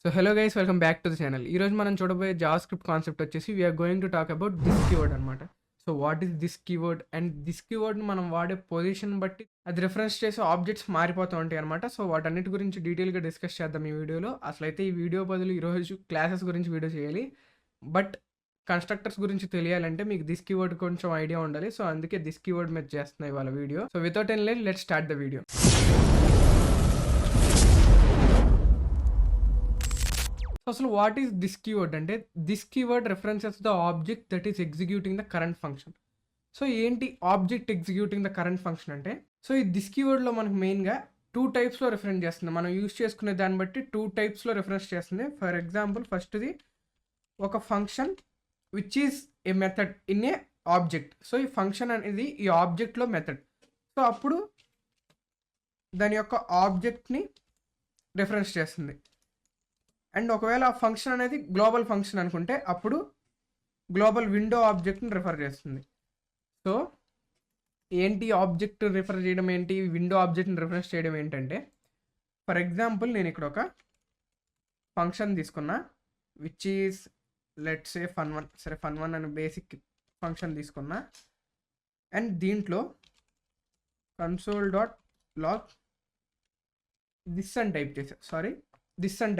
So hello guys, welcome back to the channel. ఈరోజు మనం చూడబోయే జావాస్క్రిప్ట్ కాన్సెప్ట్ వచ్చేసి we're going to talk about this keyword అనమాట. So what is this keyword and this కీవర్డ్ని మనం వాడే పొజిషన్ బట్టి అది రిఫరెన్స్ చేసే ఆబ్జెక్ట్స్ మారిపోతూ ఉంటాయి అనమాట. సో వాటన్నిటి గురించి డీటెయిల్గా డిస్కస్ చేద్దాం ఈ వీడియోలో. అసలైతే ఈ వీడియో బదులు ఈరోజు క్లాసెస్ గురించి వీడియో చేయాలి, బట్ కన్స్ట్రక్టర్స్ గురించి తెలియాలంటే మీకు దిస్ కీవర్డ్ కొంచెం ఐడియా ఉండాలి. సో అందుకే దిస్ కీవర్డ్ మీద చేస్తున్నాయి వాళ్ళ video. So without any late let's start the video. అసలు వాట్ ఈస్ దిస్ కీవర్డ్ అంటే, this keyword references the object that is executing the current function. So ఏంటి object executing the current function అంటే, so ఈ this కీవర్డ్లో మనకు మెయిన్గా 2 టైప్స్లో reference చేస్తుంది. మనం యూజ్ చేసుకునే దాన్ని బట్టి 2 టైప్స్లో రిఫరెన్స్ చేస్తుంది. ఫర్ ఎగ్జాంపుల్ ఫస్ట్ది ఒక function which is a method in a object. So ఈ ఫంక్షన్ అనేది ఈ ఆబ్జెక్ట్లో మెథడ్. సో అప్పుడు దాని యొక్క ఆబ్జెక్ట్ని రిఫరెన్స్ చేస్తుంది. అండ్ ఒకవేళ ఆ ఫంక్షన్ అనేది గ్లోబల్ ఫంక్షన్ అనుకుంటే అప్పుడు గ్లోబల్ విండో ఆబ్జెక్ట్ని రిఫర్ చేస్తుంది. సో ఏంటి ఆబ్జెక్ట్ రిఫర్ చేయడం ఏంటి, విండో ఆబ్జెక్ట్ని రిఫరెన్స్ చేయడం ఏంటంటే, ఫర్ ఎగ్జాంపుల్ నేను ఇక్కడ ఒక ఫంక్షన్ తీసుకున్నా which is let's say fun1. సరే fun1 అనే బేసిక్ ఫంక్షన్ తీసుకున్నా అండ్ దీంట్లో console.log దిస్ అని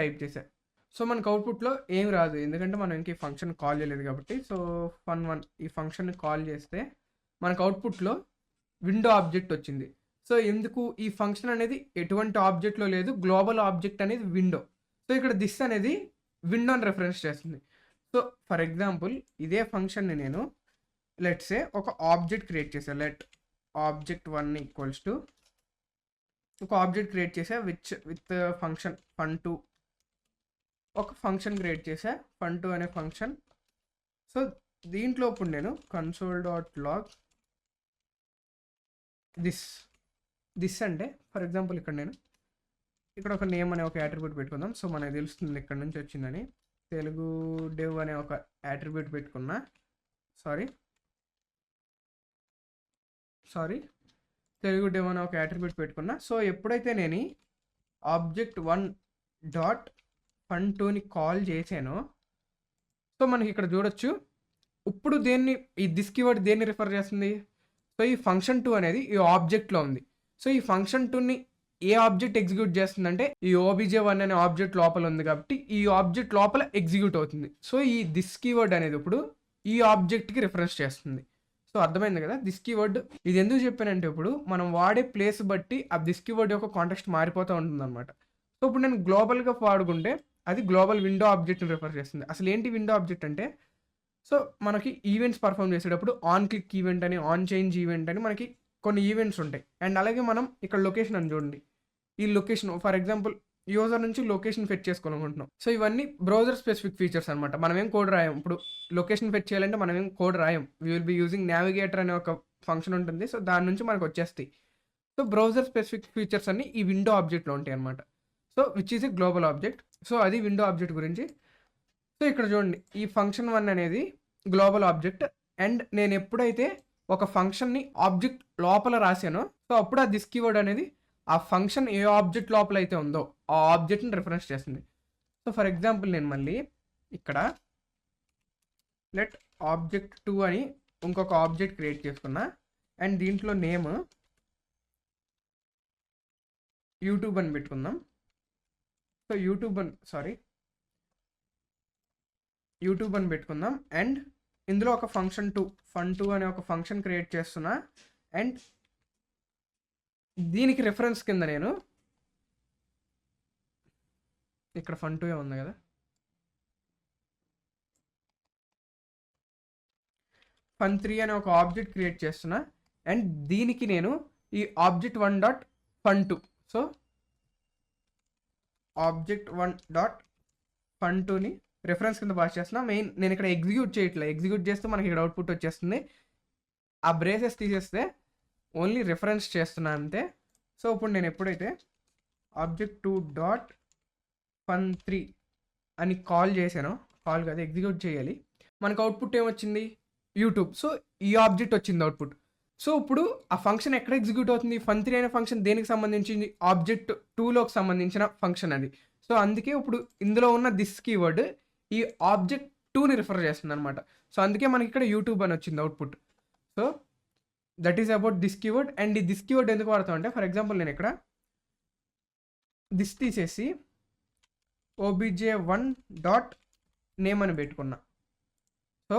టైప్ చేసా. సో మనకు అవుట్పుట్లో ఏం రాదు, ఎందుకంటే మనం ఇంక ఈ ఫంక్షన్ కాల్ చేయలేదు కాబట్టి. సో fun1 ఈ ఫంక్షన్ని కాల్ చేస్తే మనకు అవుట్పుట్లో విండో ఆబ్జెక్ట్ వచ్చింది. సో ఎందుకు, ఈ ఫంక్షన్ అనేది ఎటువంటి ఆబ్జెక్ట్లో లేదు, గ్లోబల్ ఆబ్జెక్ట్ అనేది విండో. సో ఇక్కడ దిస్ అనేది విండోని రెఫరెన్స్ చేస్తుంది. సో ఫర్ ఎగ్జాంపుల్ ఇదే ఫంక్షన్ని నేను లెట్స్ సే ఒక ఆబ్జెక్ట్ క్రియేట్ చేశాను. లెట్ object1 ఈక్వల్స్ టు ఒక ఆబ్జెక్ట్ క్రియేట్ చేసా విత్ ఫంక్షన్ fun2. ఒక ఫంక్షన్ క్రియేట్ చేసా fun2 అనే ఫంక్షన్. సో దీంట్లో ఇప్పుడు నేను console.log దిస్ అంటే ఫర్ ఎగ్జాంపుల్ ఇక్కడ ఒక నేమ్ అనే ఒక యాట్రిబ్యూట్ పెట్టుకుందాం. సో మనకు తెలుస్తుంది ఇక్కడ నుంచి వచ్చిందని. తెలుగు డెవ్ అనే ఒక యాట్రిబ్యూట్ పెట్టుకున్నా. తెలుగు డెవ్ అనే ఒక యాట్రిబ్యూట్ పెట్టుకున్నా. సో ఎప్పుడైతే నేను object1 డాట్ fun2ని కాల్ చేశానో, సో మనకి ఇక్కడ చూడొచ్చు ఇప్పుడు ఈ దిస్ కీవర్డ్ దేన్ని రిఫర్ చేస్తుంది. సో ఈ ఫంక్షన్ 2 అనేది ఈ ఆబ్జెక్ట్లో ఉంది. సో ఈ ఫంక్షన్ 2ని ఏ ఆబ్జెక్ట్ ఎగ్జిక్యూట్ చేస్తుందంటే ఈ obj1 అనే ఆబ్జెక్ట్ లోపల ఉంది కాబట్టి ఈ ఆబ్జెక్ట్ లోపల ఎగ్జిక్యూట్ అవుతుంది. సో ఈ దిస్ కీవర్డ్ అనేది ఇప్పుడు ఈ ఆబ్జెక్ట్కి రిఫరెన్స్ చేస్తుంది. సో అర్థమైంది కదా దిస్ కీవర్డ్. ఇది ఎందుకు చెప్పానంటే, ఇప్పుడు మనం వాడే ప్లేస్ బట్టి ఆ దిస్ కీవర్డ్ యొక్క కాంటెక్స్ట్ మారిపోతూ ఉంటుంది అనమాట. సో ఇప్పుడు నేను గ్లోబల్గా వాడుకుంటే అది గ్లోబల్ విండో ఆబ్జెక్ట్ని రిఫర్ చేస్తుంది. అసలు ఏంటి విండో ఆబ్జెక్ట్ అంటే, సో మనకి ఈవెంట్స్ పర్ఫామ్ చేసేటప్పుడు ఆన్ క్లిక్ ఈవెంట్ అని, ఆన్ చేంజ్ ఈవెంట్ అని మనకి కొన్ని ఈవెంట్స్ ఉంటాయి. అండ్ అలాగే మనం ఇక్కడ లొకేషన్ అని చూడండి, ఈ లొకేషన్ ఫర్ ఎగ్జాంపుల్ యూజర్ నుంచి లొకేషన్ ఫెచ్ చేసుకోవాలనుకుంటున్నాం. సో ఇవన్నీ బ్రౌజర్ స్పెసిఫిక్ ఫీచర్స్ అనమాట. మనం ఏం కోడ్ రాయం. ఇప్పుడు లొకేషన్ ఫెచ్ చేయాలంటే మనం ఏం కోడ్ రాయం. We will be using navigator అనే ఒక ఫంక్షన్ ఉంటుంది. సో దాని నుంచి మనకు వచ్చేస్తాయి. సో బ్రౌజర్ స్పెసిఫిక్ ఫీచర్స్ అన్ని ఈ విండో ఆబ్జెక్ట్లో ఉంటాయి అనమాట. So which is a global object. So అది విండో ఆబ్జెక్ట్ గురించి. సో ఇక్కడ చూడండి, ఈ ఫంక్షన్1 అనేది గ్లోబల్ ఆబ్జెక్ట్. అండ్ నేను ఎప్పుడైతే ఒక ఫంక్షన్ని ఆబ్జెక్ట్ లోపల రాశానో, సో అప్పుడు ఆ దిస్ కీవర్డ్ అనేది ఆ ఫంక్షన్ ఏ ఆబ్జెక్ట్ లోపల అయితే ఉందో ఆ ఆబ్జెక్ట్ని రిఫరెన్స్ చేస్తుంది. సో ఫర్ ఎగ్జాంపుల్ నేను మళ్ళీ ఇక్కడ లెట్ object2 అని ఇంకొక ఆబ్జెక్ట్ క్రియేట్ చేసుకున్నా అండ్ దీంట్లో నేమ్ యూట్యూబ్ అని పెట్టుకుందాం. సో యూట్యూబ్ అని పెట్టుకుందాం. అండ్ ఇందులో ఒక fun2 అనే ఒక ఫంక్షన్ క్రియేట్ చేస్తున్నా. అండ్ దీనికి రిఫరెన్స్ కింద నేను ఇక్కడ fun2 ఉంది కదా, fun3 అనే ఒక ఆబ్జెక్ట్ క్రియేట్ చేస్తున్నా. అండ్ దీనికి నేను ఈ object1 dot fun2, so object1 dot fun2ని రిఫరెన్స్ కింద పాస్ చేస్తున్నా. మెయిన్ నేను ఇక్కడ ఎగ్జిక్యూట్ చేస్తే మనకి ఇక్కడ అవుట్పుట్ వచ్చేస్తుంది. ఆ బ్రేసెస్ తీసేస్తే ఓన్లీ రిఫరెన్స్ చేస్తున్నా అంతే. సో ఇప్పుడు నేను ఎప్పుడైతే object2 డాట్ fun3 అని కాల్ చేశానో, కాల్ కాదు ఎగ్జిక్యూట్ చేయాలి, మనకు అవుట్పుట్ ఏమొచ్చింది, యూట్యూబ్. సో ఈ ఆబ్జెక్ట్ వచ్చింది అవుట్పుట్. సో ఇప్పుడు ఆ ఫంక్షన్ ఎక్కడ ఎగ్జిక్యూట్ అవుతుంది, fun3 అనే ఫంక్షన్ దేనికి సంబంధించింది, object2లోకి సంబంధించిన ఫంక్షన్ అది. సో సో అందుకే ఇప్పుడు ఇందులో ఉన్న దిస్ కీవర్డ్ ఈ ఆబ్జెక్ట్ 2ని రిఫర్ చేస్తుంది అనమాట. సో అందుకే మనకి ఇక్కడ యూట్యూబ్ అని వచ్చింది output. So that is about this keyword. And ఈ దిస్ కీవర్డ్ ఎందుకు వాడతాం అంటే, ఫర్ ఎగ్జాంపుల్ నేను ఇక్కడ దిస్ తీసేసి obj1 డాట్ నేమ్ అని పెట్టుకున్నా. సో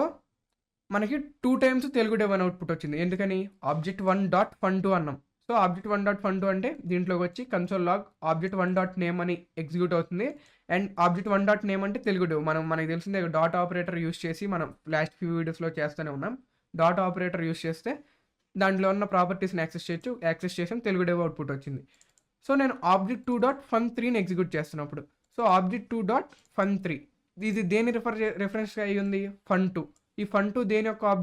మనకి 2 టైమ్స్ తెలుగు డెవ్ అని అవుట్పుట్ వచ్చింది. ఎందుకని ఆబ్జెక్ట్1 డాట్ fun2 అన్నాం. సో ఆబ్జెక్ట్1 డాట్ fun2 అంటే దీంట్లోకి వచ్చి కన్సోల్ లాగ్ ఆబ్జెక్ట్1 డాట్ నేమ్ అని ఎగ్జిక్యూట్ అవుతుంది. అండ్ ఆబ్జెక్ట్1 డాట్ నేమ్ అంటే తెలుగు డెవ్. మనకి తెలిసిందే డాట్ ఆపరేటర్ యూస్ చేసి మనం లాస్ట్ ఫ్యూ వీడియోస్లో చేస్తూనే ఉన్నాం. డాట్ ఆపరేటర్ యూస్ చేస్తే దాంట్లో ఉన్న ప్రాపర్టీస్ని యాక్సెస్ చేసాం, తెలుగు డెవ్ అవుట్పుట్ వచ్చింది. సో నేను ఆబ్జెక్ట్2 డాట్ fun3ని ఎగ్జిక్యూట్ చేస్తున్నప్పుడు, సో ఆబ్జెక్ట్2 డాట్ fun3 ఇది దేని రిఫరెన్స్గా అయ్యి ఉంది, fun2. ఈ fun2 దేని యొక్క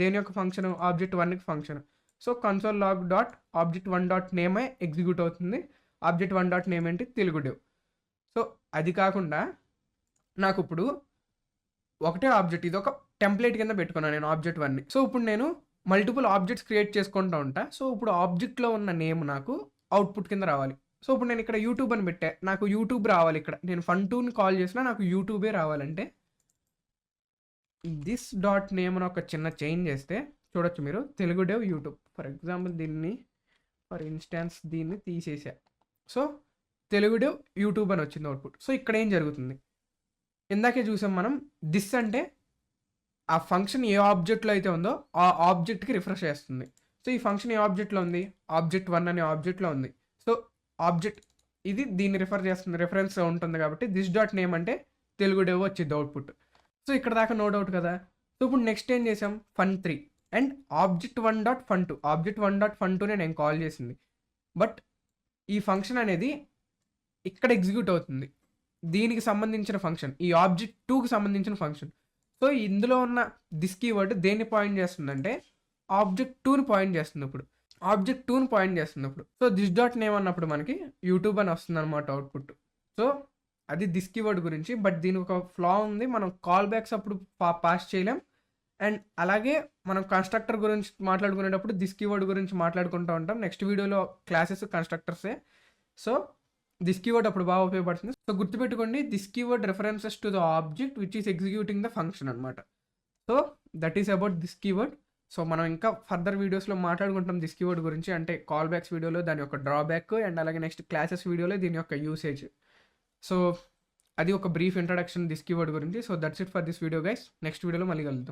దేని యొక్క ఫంక్షన్, ఆబ్జెక్ట్1కి function. So console log dot object one dot నేమే ఎగ్జిక్యూట్ అవుతుంది. ఆబ్జెక్ట్1 డాట్ నేమ్ ఏంటి, తెలుగు డెవ్. సో అది కాకుండా నాకు ఇప్పుడు ఒకటే ఆబ్జెక్ట్, ఇది ఒక టెంప్లెట్ కింద పెట్టుకున్నాను నేను ఆబ్జెక్ట్1ని. సో ఇప్పుడు నేను మల్టిపుల్ ఆబ్జెక్ట్స్ క్రియేట్ చేసుకుంటూ ఉంటా. సో ఇప్పుడు ఆబ్జెక్ట్లో ఉన్న నేమ్ నాకు అవుట్పుట్ కింద రావాలి. సో ఇప్పుడు నేను ఇక్కడ యూట్యూబ్ అని పెట్టా, నాకు యూట్యూబ్ రావాలి. ఇక్కడ నేను fun2ని కాల్ చేసినా నాకు యూట్యూబే రావాలంటే దిస్ డాట్ నేమ్ అని ఒక చిన్న చేంజ్ చేస్తే చూడొచ్చు మీరు, Telugu dev YouTube. For example దీన్ని తీసేసా. సో తెలుగు డెవ్ యూట్యూబ్ అని వచ్చింది అవుట్పుట్. సో ఇక్కడ ఏం జరుగుతుంది, ఇందాకే చూసాం మనం, దిస్ అంటే ఆ ఫంక్షన్ ఏ ఆబ్జెక్ట్లో అయితే ఉందో ఆ ఆబ్జెక్ట్కి రిఫరెన్స్ చేస్తుంది. సో ఈ ఫంక్షన్ ఏ ఆబ్జెక్ట్లో ఉంది, ఆబ్జెక్ట్1 అనే ఆబ్జెక్ట్లో ఉంది. సో ఆబ్జెక్ట్ ఇది దీన్ని రిఫర్ చేస్తుంది, రిఫరెన్స్ ఉంటుంది కాబట్టి దిస్ డాట్ నేమ్ అంటే తెలుగు డెవ్ వచ్చింది అవుట్పుట్. సో ఇక్కడ దాకా నో డౌట్ కదా. సో ఇప్పుడు నెక్స్ట్ ఏం చేసాం, fun3 అండ్ ఆబ్జెక్ట్1 డాట్ fun2నే నేను కాల్ చేసింది. బట్ ఈ ఫంక్షన్ అనేది ఇక్కడ ఎగ్జిక్యూట్ అవుతుంది, దీనికి సంబంధించిన ఫంక్షన్, ఈ ఆబ్జెక్ట్2కి సంబంధించిన ఫంక్షన్. సో ఇందులో ఉన్న దిస్ కీవర్డ్ దేన్ని పాయింట్ చేస్తుందంటే ఆబ్జెక్ట్2ని పాయింట్ చేస్తుంది. ఇప్పుడు సో దిస్ డాట్ నేమ్ అన్నప్పుడు మనకి యూట్యూబ్ అని వస్తుంది అనమాట అవుట్పుట్. సో అది దిస్ కీవర్డ్ గురించి. బట్ దీనికి ఒక ఫ్లా ఉంది, మనం కాల్ బ్యాక్స్ అప్పుడు పాస్ చేయలేం. అండ్ అలాగే మనం కన్స్ట్రక్టర్ గురించి మాట్లాడుకునేటప్పుడు దిస్ కీవర్డ్ గురించి మాట్లాడుకుంటూ ఉంటాం. నెక్స్ట్ వీడియోలో క్లాసెస్ కన్స్ట్రక్టర్సే. సో దిస్ కీవర్డ్ అప్పుడు బాగా ఉపయోగపడుతుంది. సో గుర్తుపెట్టుకోండి, this keyword references to the object which is executing the function అనమాట. So that is about this keyword. So మనం ఇంకా ఫర్దర్ వీడియోస్లో మాట్లాడుకుంటాం దిస్ కీవర్డ్ గురించి, అంటే కాల్ బ్యాక్స్ వీడియోలో దాని యొక్క డ్రాబ్యాక్, అండ్ అలాగే నెక్స్ట్ క్లాసెస్ వీడియోలో దీని యొక్క యూసేజ్. సో అది ఒక బ్రీఫ్ ఇంట్రడక్షన్ దిస్ కీవర్డ్ గురించి. So that's it for this video guys. Next వీడియోలో మళ్ళీ కలుద్దాం.